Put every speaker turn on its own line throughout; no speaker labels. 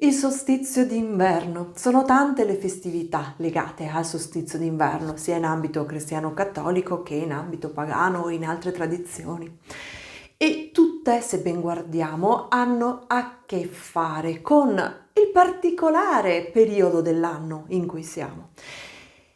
Il solstizio d'inverno. Sono tante le festività legate al solstizio d'inverno, sia in ambito cristiano-cattolico che in ambito pagano o in altre tradizioni. E tutte, se ben guardiamo, hanno a che fare con il particolare periodo dell'anno in cui siamo.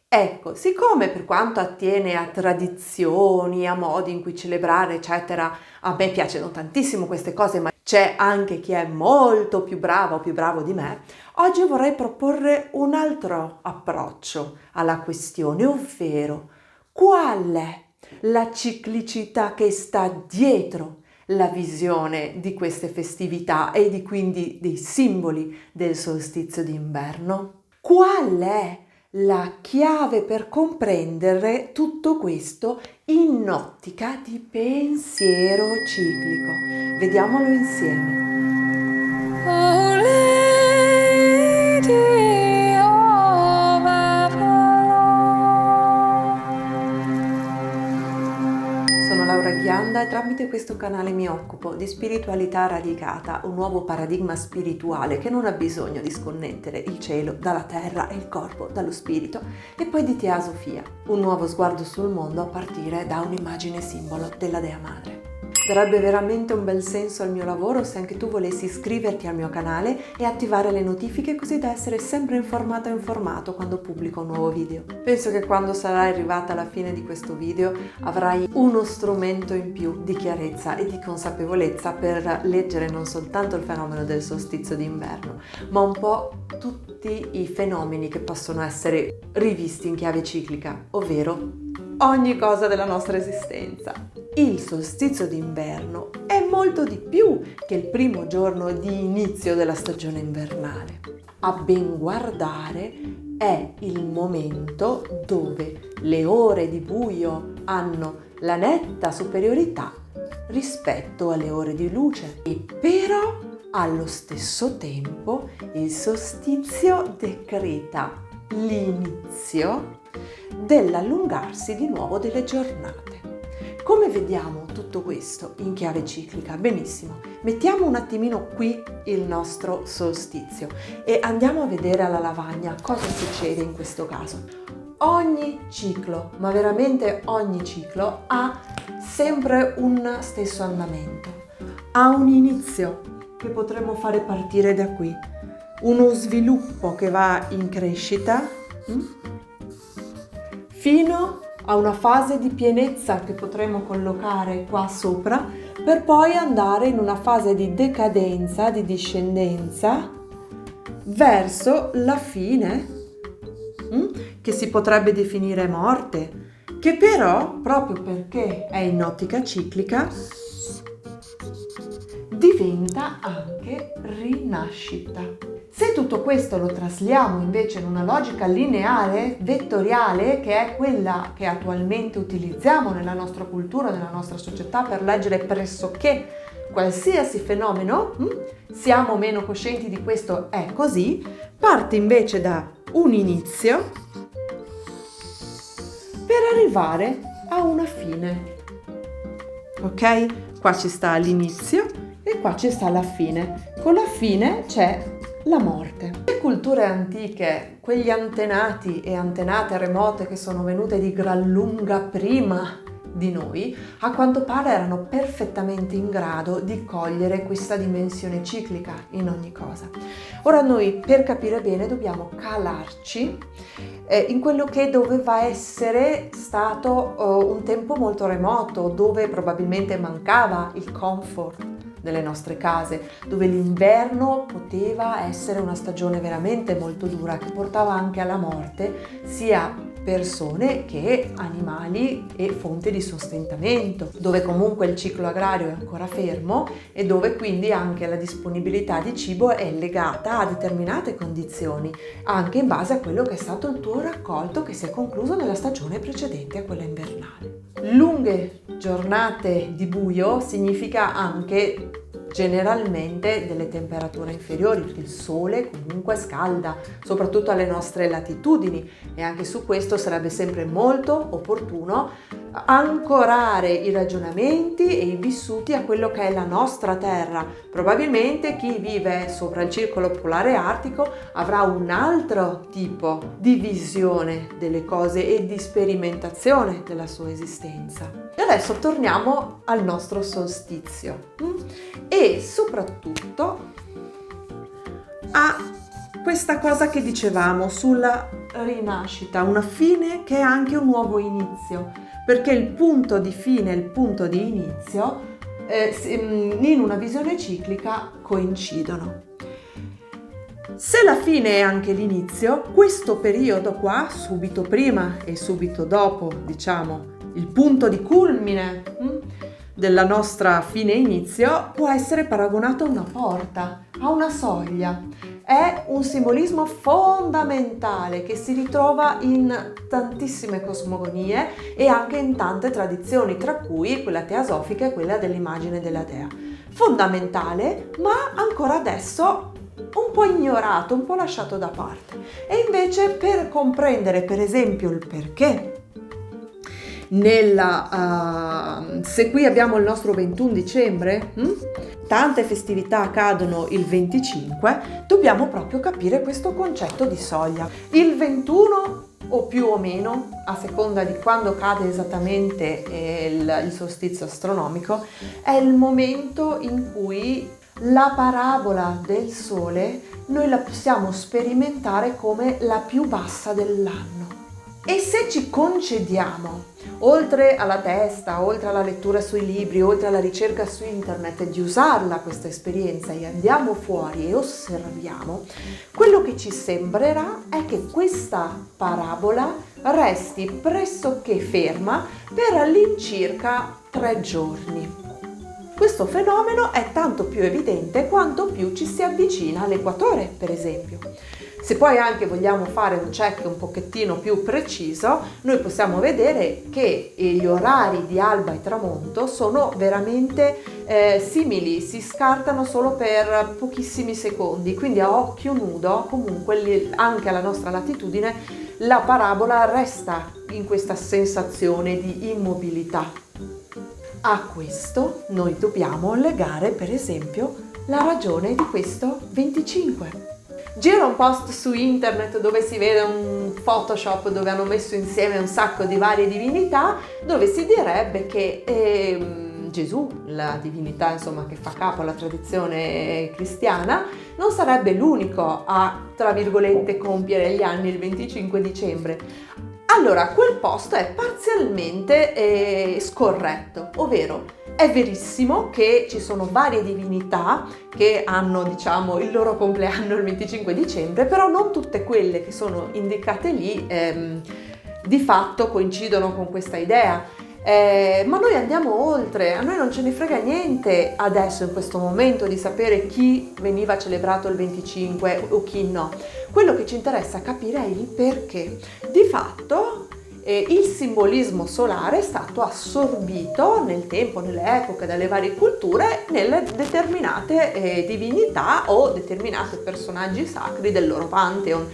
Ecco, siccome per quanto attiene a tradizioni, a modi in cui celebrare, eccetera, a me piacciono tantissimo queste cose, ma c'è anche chi è molto più bravo o più bravo di me, oggi vorrei proporre un altro approccio alla questione, ovvero qual è la ciclicità che sta dietro la visione di queste festività e di quindi dei simboli del solstizio d'inverno? Qual è la chiave per comprendere tutto questo in ottica di pensiero ciclico? Vediamolo insieme.
O Lady of Avalon.
Sono Laura Ghianda e tramite questo canale mi occupo di spiritualità radicata, un nuovo paradigma spirituale che non ha bisogno di sconnettere il cielo dalla terra e il corpo dallo spirito, e poi di teosofia, un nuovo sguardo sul mondo a partire da un'immagine simbolo della Dea Madre. Darebbe veramente un bel senso al mio lavoro se anche tu volessi iscriverti al mio canale e attivare le notifiche così da essere sempre informata o informato quando pubblico un nuovo video. Penso che quando sarai arrivata alla fine di questo video avrai uno strumento in più di chiarezza e di consapevolezza per leggere non soltanto il fenomeno del solstizio d'inverno, ma un po' tutti i fenomeni che possono essere rivisti in chiave ciclica, ovvero ogni cosa della nostra esistenza. Il solstizio d'inverno è molto di più che il primo giorno di inizio della stagione invernale. A ben guardare è il momento dove le ore di buio hanno la netta superiorità rispetto alle ore di luce, e però allo stesso tempo il solstizio decreta l'inizio dell'allungarsi di nuovo delle giornate. Come vediamo tutto questo in chiave ciclica? Benissimo, mettiamo un attimino qui il nostro solstizio e andiamo a vedere alla lavagna cosa succede in questo caso. Ogni ciclo, ma veramente ogni ciclo, ha sempre un stesso andamento, ha un inizio che potremmo fare partire da qui, uno sviluppo che va in crescita fino a una fase di pienezza che potremmo collocare qua sopra, per poi andare in una fase di decadenza, di discendenza, verso la fine, che si potrebbe definire morte, che però, proprio perché è in ottica ciclica, diventa anche rinascita. Se tutto questo lo trasliamo invece in una logica lineare, vettoriale, che è quella che attualmente utilizziamo nella nostra cultura, nella nostra società per leggere pressoché qualsiasi fenomeno, siamo meno coscienti di questo, è così, parte invece da un inizio per arrivare a una fine. Ok? Qua ci sta l'inizio e qua ci sta la fine. Con la fine c'è la morte. Le culture antiche, quegli antenati e antenate remote che sono venute di gran lunga prima di noi, a quanto pare erano perfettamente in grado di cogliere questa dimensione ciclica in ogni cosa. Ora noi, per capire bene, dobbiamo calarci in quello che doveva essere stato un tempo molto remoto, dove probabilmente mancava il comfort nelle nostre case, dove l'inverno poteva essere una stagione veramente molto dura che portava anche alla morte sia persone che animali e fonti di sostentamento, dove comunque il ciclo agrario è ancora fermo e dove quindi anche la disponibilità di cibo è legata a determinate condizioni, anche in base a quello che è stato il tuo raccolto che si è concluso nella stagione precedente a quella invernale. Lunghe giornate di buio significa anche generalmente delle temperature inferiori, perché il sole comunque scalda, soprattutto alle nostre latitudini, e anche su questo sarebbe sempre molto opportuno ancorare i ragionamenti e i vissuti a quello che è la nostra Terra. Probabilmente chi vive sopra il circolo polare artico avrà un altro tipo di visione delle cose e di sperimentazione della sua esistenza. E adesso torniamo al nostro solstizio e soprattutto a questa cosa che dicevamo sulla rinascita, una fine che è anche un nuovo inizio, perché il punto di fine e il punto di inizio in una visione ciclica coincidono. Se la fine è anche l'inizio, questo periodo qua, subito prima e subito dopo, diciamo, il punto di culmine della nostra fine inizio, può essere paragonato a una porta, a una soglia. È un simbolismo fondamentale che si ritrova in tantissime cosmogonie e anche in tante tradizioni, tra cui quella teosofica e quella dell'immagine della dea. Fondamentale, ma ancora adesso un po' ignorato, un po' lasciato da parte. E invece, per comprendere per esempio il perché se qui abbiamo il nostro 21 dicembre, tante festività accadono il 25, dobbiamo proprio capire questo concetto di soglia. Il 21 o più o meno, a seconda di quando cade esattamente il solstizio astronomico, è il momento in cui la parabola del Sole noi la possiamo sperimentare come la più bassa dell'anno. E se ci concediamo, oltre alla testa, oltre alla lettura sui libri, oltre alla ricerca su internet, di usarla questa esperienza e andiamo fuori e osserviamo, quello che ci sembrerà è che questa parabola resti pressoché ferma per all'incirca 3 giorni. Questo fenomeno è tanto più evidente quanto più ci si avvicina all'equatore, per esempio. Se poi anche vogliamo fare un check un pochettino più preciso, noi possiamo vedere che gli orari di alba e tramonto sono veramente simili, si scartano solo per pochissimi secondi, quindi a occhio nudo comunque anche alla nostra latitudine la parabola resta in questa sensazione di immobilità. A questo noi dobbiamo legare per esempio la ragione di questo 25. Gira un post su internet dove si vede un Photoshop dove hanno messo insieme un sacco di varie divinità, dove si direbbe che Gesù, la divinità insomma che fa capo alla tradizione cristiana, non sarebbe l'unico a, tra virgolette, compiere gli anni il 25 dicembre. Allora, quel post è parzialmente scorretto, ovvero è verissimo che ci sono varie divinità che hanno, diciamo, il loro compleanno il 25 dicembre, però non tutte quelle che sono indicate lì di fatto coincidono con questa idea. Ma noi andiamo oltre, a noi non ce ne frega niente adesso in questo momento di sapere chi veniva celebrato il 25 o chi no. Quello che ci interessa capire è il perché. Di fatto il simbolismo solare è stato assorbito nel tempo, nelle epoche, dalle varie culture nelle determinate divinità o determinati personaggi sacri del loro pantheon.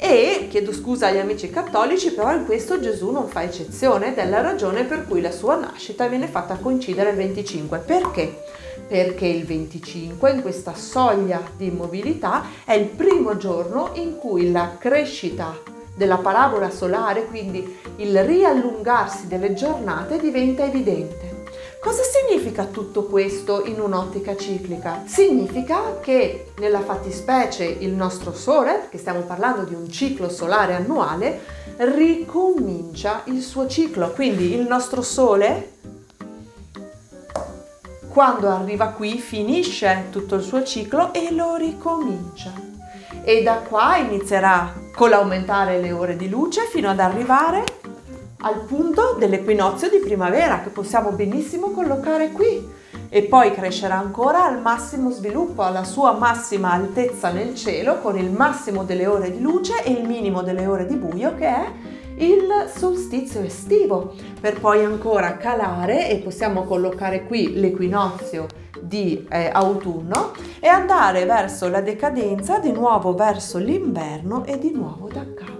E chiedo scusa agli amici cattolici, però in questo Gesù non fa eccezione, ed è la ragione per cui la sua nascita viene fatta coincidere il 25. Perché? Perché il 25, in questa soglia di immobilità, è il primo giorno in cui la crescita della parabola solare, quindi il riallungarsi delle giornate, diventa evidente. Cosa significa tutto questo in un'ottica ciclica? Significa che nella fattispecie il nostro Sole, perché stiamo parlando di un ciclo solare annuale, ricomincia il suo ciclo. Quindi il nostro Sole, quando arriva qui, finisce tutto il suo ciclo e lo ricomincia. E da qua inizierà con l'aumentare le ore di luce fino ad arrivare al punto dell'equinozio di primavera, che possiamo benissimo collocare qui, e poi crescerà ancora al massimo sviluppo, alla sua massima altezza nel cielo, con il massimo delle ore di luce e il minimo delle ore di buio, che è il solstizio estivo, per poi ancora calare, e possiamo collocare qui l'equinozio di autunno, e andare verso la decadenza, di nuovo verso l'inverno e di nuovo da capo.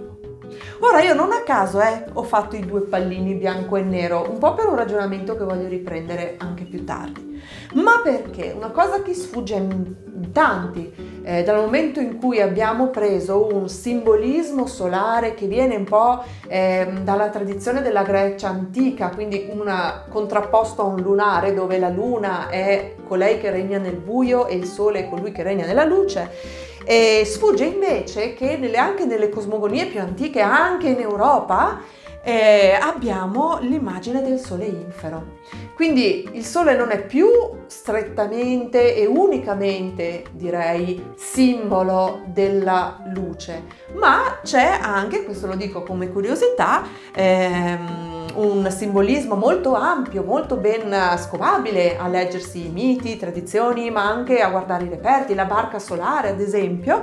Ora io non a caso ho fatto i due pallini bianco e nero, un po' per un ragionamento che voglio riprendere anche più tardi, ma perché una cosa che sfugge in tanti, dal momento in cui abbiamo preso un simbolismo solare che viene un po' dalla tradizione della Grecia antica, quindi contrapposto a un lunare dove la luna è colei che regna nel buio e il sole è colui che regna nella luce. E sfugge invece che anche nelle cosmogonie più antiche, anche in Europa, abbiamo l'immagine del sole infero. Quindi il sole non è più strettamente e unicamente, direi, simbolo della luce, ma c'è anche, questo lo dico come curiosità, un simbolismo molto ampio, molto ben scovabile a leggersi i miti, tradizioni, ma anche a guardare i reperti, la barca solare ad esempio,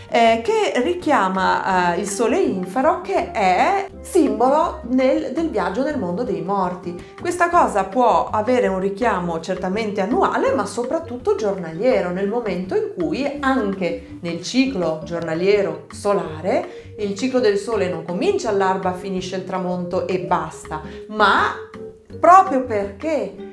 che richiama il sole infero, che è simbolo del viaggio nel mondo dei morti. Questa cosa può avere un richiamo certamente annuale, ma soprattutto giornaliero, nel momento in cui anche nel ciclo giornaliero solare il ciclo del sole non comincia all'alba, finisce il tramonto e basta, ma proprio perché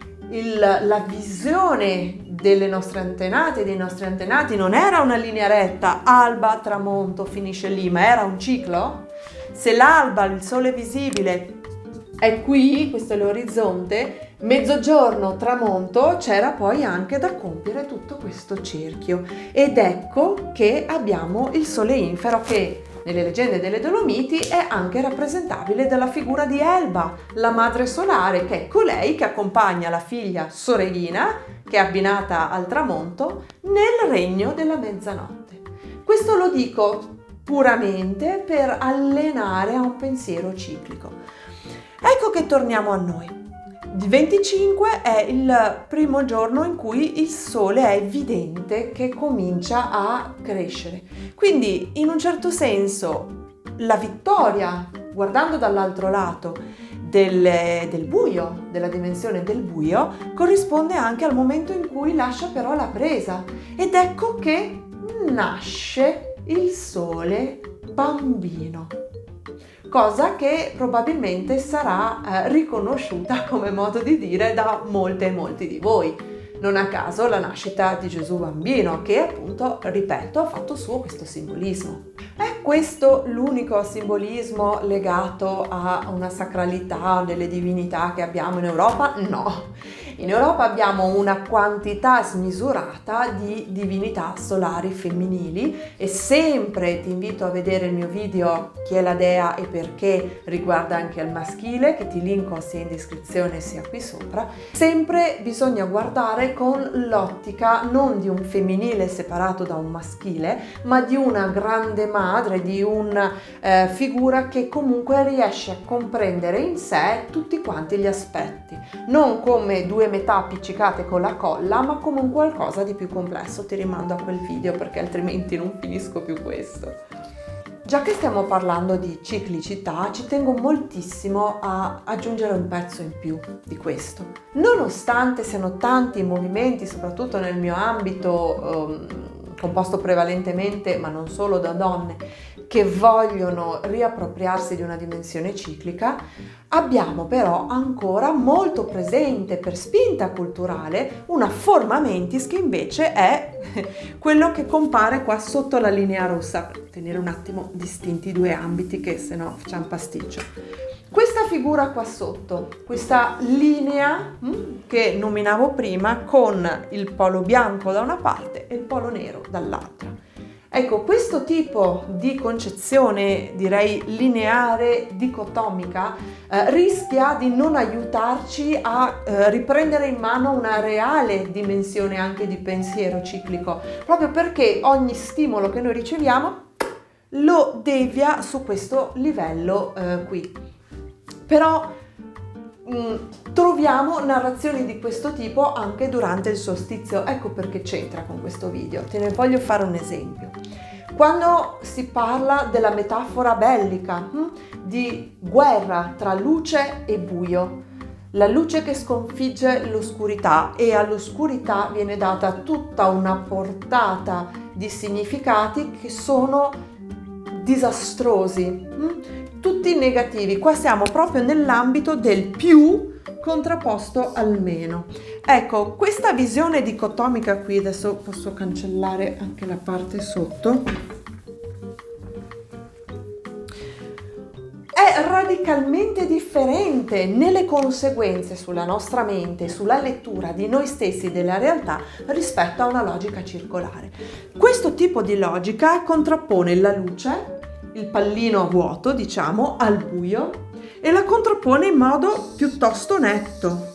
la visione delle nostre antenate e dei nostri antenati non era una linea retta, alba, tramonto, finisce lì, ma era un ciclo. Se l'alba, il sole visibile è qui, questo è l'orizzonte, mezzogiorno, tramonto, c'era poi anche da compiere tutto questo cerchio, ed ecco che abbiamo il sole infero che nelle leggende delle Dolomiti è anche rappresentabile dalla figura di Elba, la madre solare, che è colei che accompagna la figlia sorellina, che è abbinata al tramonto, nel regno della mezzanotte. Questo lo dico puramente per allenare a un pensiero ciclico. Ecco che torniamo a noi. Il 25 è il primo giorno in cui il sole è evidente che comincia a crescere. Quindi, in un certo senso, la vittoria, guardando dall'altro lato del buio, della dimensione del buio, corrisponde anche al momento in cui lascia però la presa. Ed ecco che nasce il sole bambino. Cosa che probabilmente sarà riconosciuta come modo di dire da molte e molti di voi. Non a caso la nascita di Gesù bambino, che appunto, ripeto, ha fatto suo questo simbolismo. È questo l'unico simbolismo legato a una sacralità delle divinità che abbiamo in Europa? No. In Europa abbiamo una quantità smisurata di divinità solari femminili e sempre ti invito a vedere il mio video Chi è la dea e perché, riguarda anche al maschile, che ti linko sia in descrizione sia qui sopra. Sempre bisogna guardare con l'ottica non di un femminile separato da un maschile, ma di una grande madre, di una figura che comunque riesce a comprendere in sé tutti quanti gli aspetti, non come due metà appiccicate con la colla, ma come un qualcosa di più complesso. Ti rimando a quel video perché altrimenti non finisco più questo. Già che stiamo parlando di ciclicità, ci tengo moltissimo a aggiungere un pezzo in più di questo. Nonostante siano tanti i movimenti, soprattutto nel mio ambito, composto prevalentemente, ma non solo, da donne, che vogliono riappropriarsi di una dimensione ciclica, abbiamo però ancora molto presente, per spinta culturale, una forma mentis che invece è quello che compare qua sotto la linea rossa, per tenere un attimo distinti i due ambiti, che se no facciamo pasticcio. Questa figura qua sotto, questa linea che nominavo prima, con il polo bianco da una parte e il polo nero dall'altra. Ecco, questo tipo di concezione, direi lineare, dicotomica, rischia di non aiutarci a riprendere in mano una reale dimensione anche di pensiero ciclico, proprio perché ogni stimolo che noi riceviamo lo devia su questo livello qui. Però troviamo narrazioni di questo tipo anche durante il solstizio. Ecco perché c'entra con questo video. Te ne voglio fare un esempio. Quando si parla della metafora bellica, di guerra tra luce e buio, la luce che sconfigge l'oscurità, e all'oscurità viene data tutta una portata di significati che sono disastrosi. Tutti tutti negativi. Qua siamo proprio nell'ambito del più contrapposto al meno. Ecco, questa visione dicotomica qui, adesso posso cancellare anche la parte sotto, è radicalmente differente nelle conseguenze sulla nostra mente, sulla lettura di noi stessi e della realtà rispetto a una logica circolare. Questo tipo di logica contrappone la luce, il pallino a vuoto, diciamo, al buio, e la contrappone in modo piuttosto netto.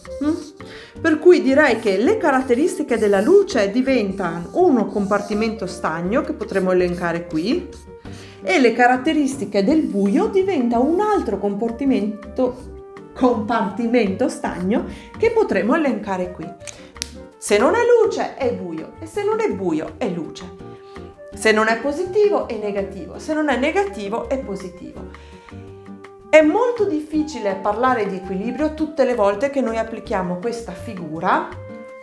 Per cui direi che le caratteristiche della luce diventano uno compartimento stagno, che potremmo elencare qui, e le caratteristiche del buio diventa un altro compartimento stagno che potremo elencare qui. Se non è luce è buio, e se non è buio è luce. Se non è positivo è negativo, se non è negativo è positivo. È molto difficile parlare di equilibrio tutte le volte che noi applichiamo questa figura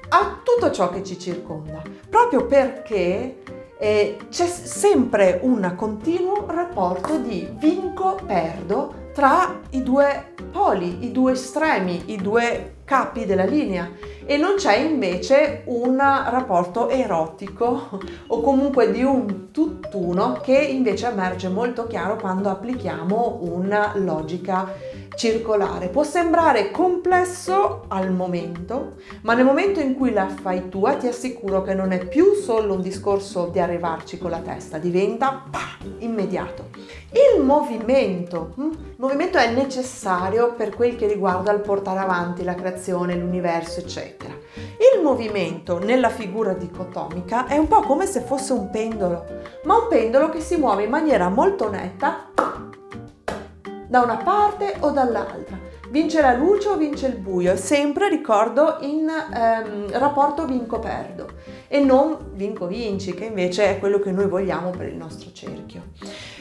a tutto ciò che ci circonda, proprio perché c'è sempre un continuo rapporto di vinco-perdo tra i due poli, i due estremi, i due capi della linea, e non c'è invece un rapporto erotico o comunque di un tutt'uno che invece emerge molto chiaro quando applichiamo una logica circolare. Può sembrare complesso al momento, ma nel momento in cui la fai tua ti assicuro che non è più solo un discorso di arrivarci con la testa, diventa immediato. Il movimento è necessario per quel che riguarda il portare avanti la creazione, l'universo, eccetera. Il movimento nella figura dicotomica è un po' come se fosse un pendolo, ma un pendolo che si muove in maniera molto netta da una parte o dall'altra. Vince la luce o vince il buio, è sempre, ricordo, in rapporto vinco-perdo e non vinco-vinci, che invece è quello che noi vogliamo per il nostro cerchio.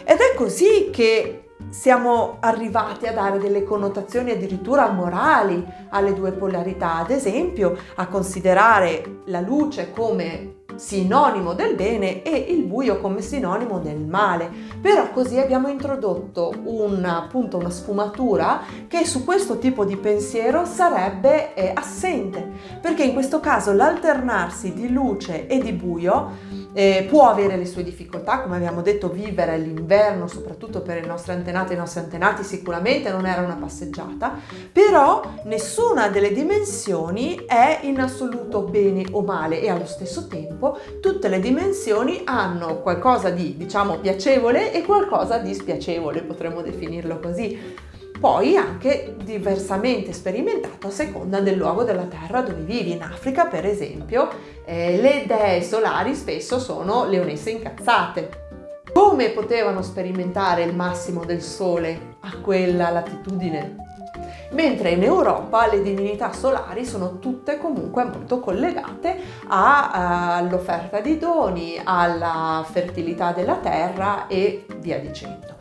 Ed è così che siamo arrivati a dare delle connotazioni addirittura morali alle due polarità, ad esempio a considerare la luce come sinonimo del bene e il buio come sinonimo del male. Però così abbiamo introdotto una sfumatura che su questo tipo di pensiero sarebbe assente, perché in questo caso l'alternarsi di luce e di buio può avere le sue difficoltà. Come abbiamo detto, vivere l'inverno, soprattutto per i nostri antenati sicuramente non era una passeggiata, però nessuna delle dimensioni è in assoluto bene o male, e allo stesso tempo tutte le dimensioni hanno qualcosa di, diciamo, piacevole e qualcosa di spiacevole, potremmo definirlo così. Poi anche diversamente sperimentato a seconda del luogo della Terra dove vivi. In Africa, per esempio, le dee solari spesso sono leonesse incazzate. Come potevano sperimentare il massimo del sole a quella latitudine? Mentre in Europa le divinità solari sono tutte comunque molto collegate all'offerta di doni, alla fertilità della terra e via dicendo.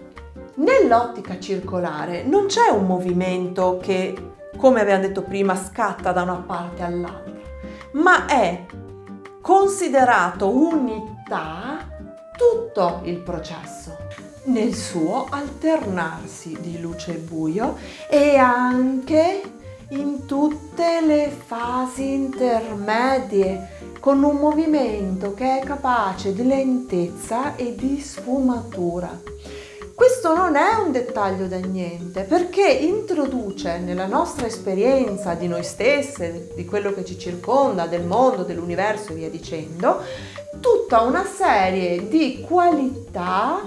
Nell'ottica circolare non c'è un movimento che, come abbiamo detto prima, scatta da una parte all'altra, ma è considerato unità tutto il processo nel suo alternarsi di luce e buio, e anche in tutte le fasi intermedie, con un movimento che è capace di lentezza e di sfumatura. Questo non è un dettaglio da niente, perché introduce nella nostra esperienza di noi stesse, di quello che ci circonda, del mondo, dell'universo e via dicendo, tutta una serie di qualità,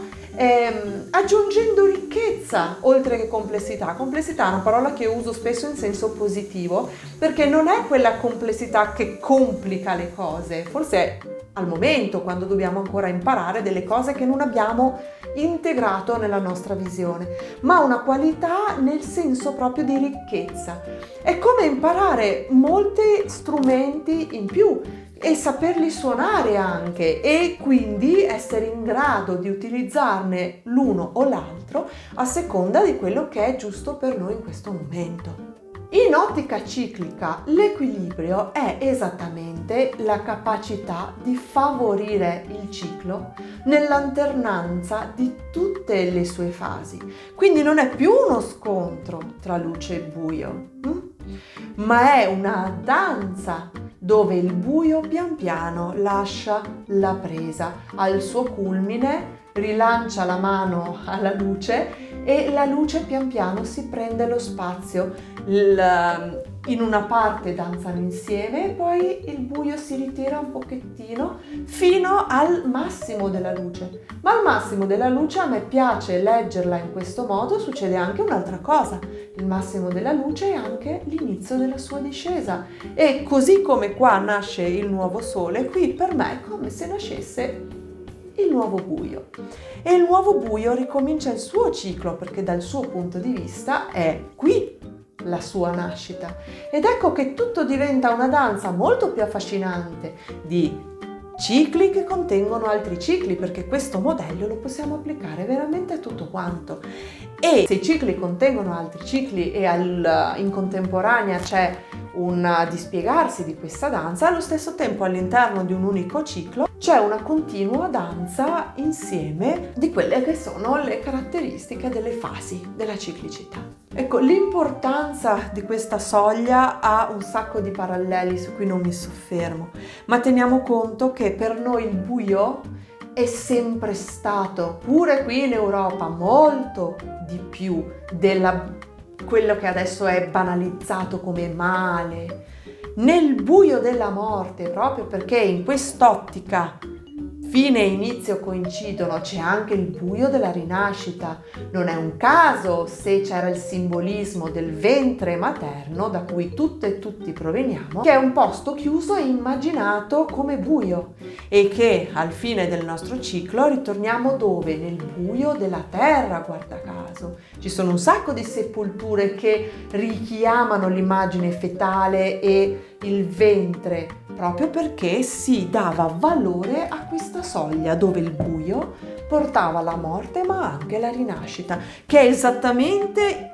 aggiungendo ricchezza oltre che complessità. Complessità è una parola che uso spesso in senso positivo, perché non è quella complessità che complica le cose, forse è al momento, quando dobbiamo ancora imparare delle cose che non abbiamo integrato nella nostra visione, ma una qualità nel senso proprio di ricchezza. È come imparare molti strumenti in più e saperli suonare anche, e quindi essere in grado di utilizzarne l'uno o l'altro a seconda di quello che è giusto per noi in questo momento. In ottica ciclica, l'equilibrio è esattamente la capacità di favorire il ciclo nell'alternanza di tutte le sue fasi. Quindi non è più uno scontro tra luce e buio, ma è una danza dove il buio pian piano lascia la presa al suo culmine, rilancia la mano alla luce e la luce pian piano si prende lo spazio. In una parte danzano insieme e poi il buio si ritira un pochettino fino al massimo della luce. Ma al massimo della luce a me piace leggerla in questo modo, succede anche un'altra cosa. Il massimo della luce è anche l'inizio della sua discesa. E così come qua nasce il nuovo sole, qui per me è come se nascesse il nuovo buio. E il nuovo buio ricomincia il suo ciclo perché dal suo punto di vista è qui la sua nascita. Ed ecco che tutto diventa una danza molto più affascinante di cicli che contengono altri cicli, perché questo modello lo possiamo applicare veramente a tutto quanto. E se i cicli contengono altri cicli e in contemporanea c'è un dispiegarsi di questa danza, allo stesso tempo all'interno di un unico ciclo c'è una continua danza insieme di quelle che sono le caratteristiche delle fasi della ciclicità. Ecco, l'importanza di questa soglia ha un sacco di paralleli su cui non mi soffermo, ma teniamo conto che per noi il buio è sempre stato, pure qui in Europa, molto di più quello che adesso è banalizzato come male. Nel buio della morte, proprio perché in quest'ottica fine e inizio coincidono, c'è anche il buio della rinascita. Non è un caso se c'era il simbolismo del ventre materno, da cui tutte e tutti proveniamo, che è un posto chiuso e immaginato come buio, e che al fine del nostro ciclo ritorniamo dove? Nel buio della terra, guarda caso. Ci sono un sacco di sepolture che richiamano l'immagine fetale e il ventre, proprio perché si dava valore a questa soglia dove il buio portava la morte ma anche la rinascita, che è esattamente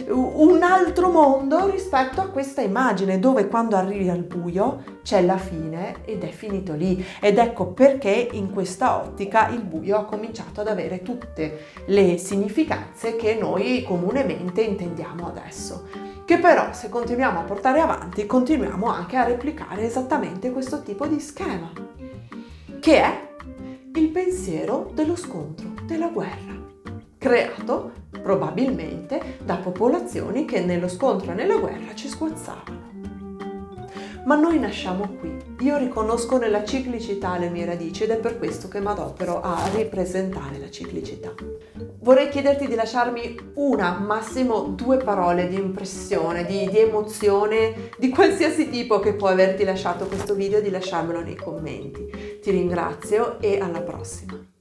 un altro mondo rispetto a questa immagine dove quando arrivi al buio c'è la fine ed è finito lì. Ed ecco perché in questa ottica il buio ha cominciato ad avere tutte le significanze che noi comunemente intendiamo adesso, che però se continuiamo a portare avanti continuiamo anche a replicare esattamente questo tipo di schema, che è il pensiero dello scontro, della guerra, creato probabilmente da popolazioni che nello scontro e nella guerra ci sguazzavano. Ma noi nasciamo qui. Io riconosco nella ciclicità le mie radici ed è per questo che mi adopero a ripresentare la ciclicità. Vorrei chiederti di lasciarmi una, massimo 2 parole di impressione, di emozione, di qualsiasi tipo che può averti lasciato questo video, di lasciarmelo nei commenti. Ti ringrazio e alla prossima.